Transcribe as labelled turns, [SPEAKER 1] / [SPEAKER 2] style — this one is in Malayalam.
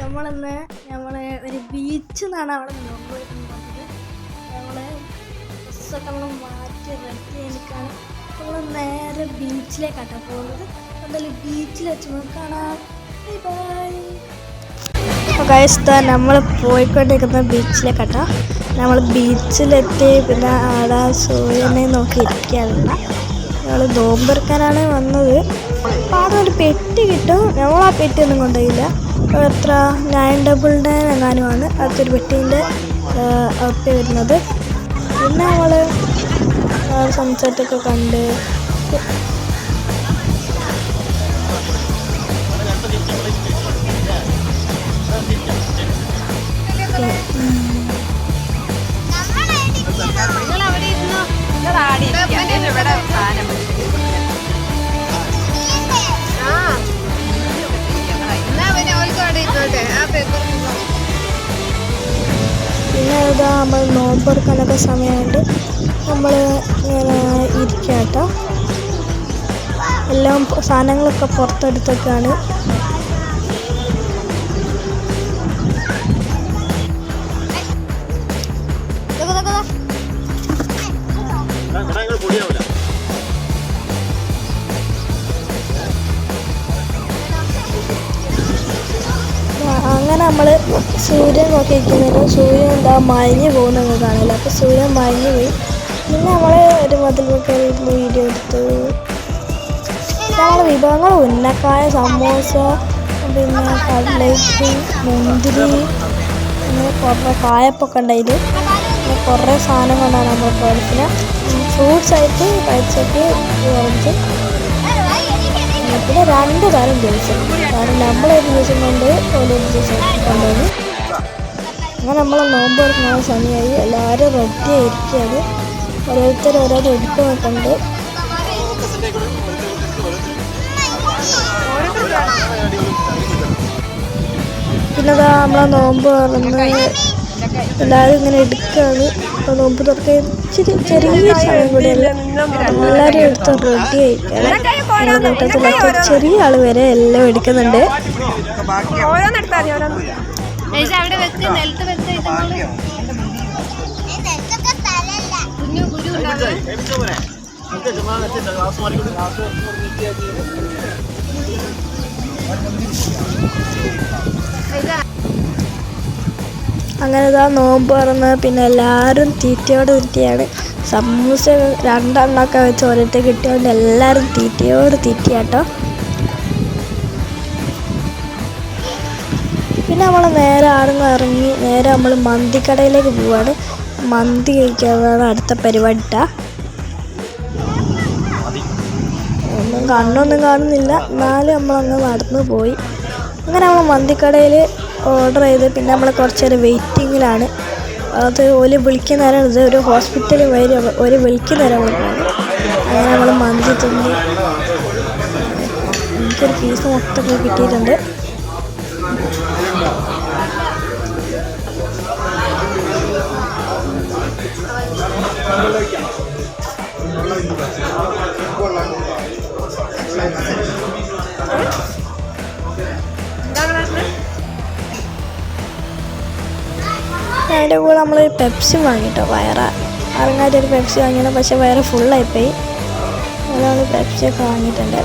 [SPEAKER 1] നമ്മളിന്ന് ഒരു ബീച്ച് നിന്നാണ് അവിടെ നോക്കുന്നത്. ഡ്രസ്സൊക്കെ നമ്മൾ മാറ്റി റെഡി എടുക്കാണ്. നമ്മൾ നേരെ ബീച്ചിലേക്കാട്ടോ പോകുന്നത്. എന്തായാലും ബീച്ചിൽ വെച്ച് നമുക്ക് കാണാം. ബൈ. നമ്മൾ പോയിക്കൊണ്ടിരിക്കുന്ന ബീച്ചിലേക്കാട്ടോ. നമ്മൾ ബീച്ചിലെത്തി പിന്നെ അവിടെ സൂര്യനെ നോക്കി ഇരിക്കുകയല്ല. ഞങ്ങൾ നോമ്പെടുക്കാനാണ് വന്നത്. അപ്പോൾ അതൊരു പെട്ടി കിട്ടും. നമ്മൾ ആ പെട്ടി ഒന്നും കൊണ്ടുപോയില്ല. എത്ര 999 എങ്ങാനുമാണ് അതൊരു പെട്ടീൻ്റെ ഉറപ്പ് വരുന്നത്. പിന്നെ നമ്മൾ സൺസെറ്റൊക്കെ കണ്ട് പിന്നെ ഇതാ നമ്മൾ നോമ്പെടുക്കാനൊക്കെ സമയമുണ്ട്. നമ്മൾ ഇങ്ങനെ ഇരിക്കുക കേട്ടോ. എല്ലാം സാധനങ്ങളൊക്കെ പുറത്തെടുത്തൊക്കെയാണ്. അങ്ങനെ നമ്മൾ സൂര്യൻ നോക്കിയിരിക്കുന്നത്. സൂര്യൻ എന്താ മഞ്ഞ് പോകുന്നത് കാണില്ല. അപ്പോൾ സൂര്യൻ മഞ്ഞ് പോയി. പിന്നെ നമ്മൾ ഒരു മതിലൊക്കെ വീഡിയോ എടുത്തു. ഞങ്ങളുടെ വിഭവങ്ങൾ ഉന്നക്കായ, സമോസ, പിന്നെ കട്ട്ലേറ്റ്, മുന്തിരി, പിന്നെ കുറേ കായപ്പൊക്കെ ഉണ്ടായത്. പിന്നെ കുറേ സാധനം കൊണ്ടാണ് നമ്മൾ പോയത്. പിന്നെ ഫ്രൂട്ട്സ് ആയിട്ട് കഴിച്ചൊക്കെ ഓറഞ്ച്, പിന്നെ 2 തരം ജ്യൂസ്. കാരണം നമ്മളൊരു ജ്യൂസും കൊണ്ട് ഓരോ ജ്യൂസ് കൊണ്ടുവന്നു. അങ്ങനെ നമ്മൾ നോമ്പ് തുറക്കുന്ന സമയമായി. എല്ലാവരും റെഡി ആയിരിക്കുകയാണ്. ഓരോരുത്തരും എടുത്ത് നോക്കുന്നുണ്ട്. പിന്നെ നമ്മളെ നോമ്പ് തുറന്ന് എല്ലാവരും ഇങ്ങനെ എടുക്കുകയാണ്. അപ്പോൾ നോമ്പ് തുറക്കാൻ ചെറിയ സമയം കൂടിയല്ല. എല്ലാവരും എടുത്ത് റെഡി ആയിരിക്കുകയാണ്. കൂട്ടത്തിലൊക്കെ ചെറിയ ആൾ വരെ എല്ലാം എടുക്കുന്നുണ്ട്. അങ്ങനെ നോമ്പ് തുറന്ന് പിന്നെ എല്ലാവരും തീറ്റയോട് തീറ്റയാണ്. സമൂസ 2 എണ്ണമൊക്കെ വെച്ച് ഓരോരുത്തർ കിട്ടിയതുകൊണ്ട് എല്ലാവരും തീറ്റയോട് തീറ്റയാട്ടോ. പിന്നെ നമ്മൾ നേരെ ആടുന്ന് ഇറങ്ങി നേരെ നമ്മൾ മന്തിക്കടയിലേക്ക് പോവാണ്. മന്തി കഴിക്കാനാണ് അടുത്ത പരിപാടി. കണ്ണൊന്നും കാണുന്നില്ല, എന്നാലും നമ്മളങ്ങ് നടന്നു പോയി. അങ്ങനെ നമ്മൾ മന്തിക്കടയിൽ ഓർഡർ ചെയ്ത് പിന്നെ നമ്മൾ കുറച്ച് നേരം വെയിറ്റിങ്ങിലാണ്. അത് ഒരു വിളിക്കുന്നേരം ഇത് ഒരു ഹോസ്പിറ്റലിൽ വരെ ഒരു വിളിക്കുന്നേരം അങ്ങനെ നമ്മൾ മന്തി തിന്ന് എനിക്കൊരു പീസ് മൊത്തം കിട്ടിയിട്ടുണ്ട്. അതിൻ്റെ കൂടെ നമ്മളൊരു പെപ്സി വാങ്ങിട്ടോ. ഇറങ്ങാത്തൊരു പെപ്സി വാങ്ങിയാണ്. പക്ഷെ വയറ് ഫുള്ളായിപ്പോയി. നമ്മൾ പെപ്സിയൊക്കെ വാങ്ങിയിട്ടുണ്ട്.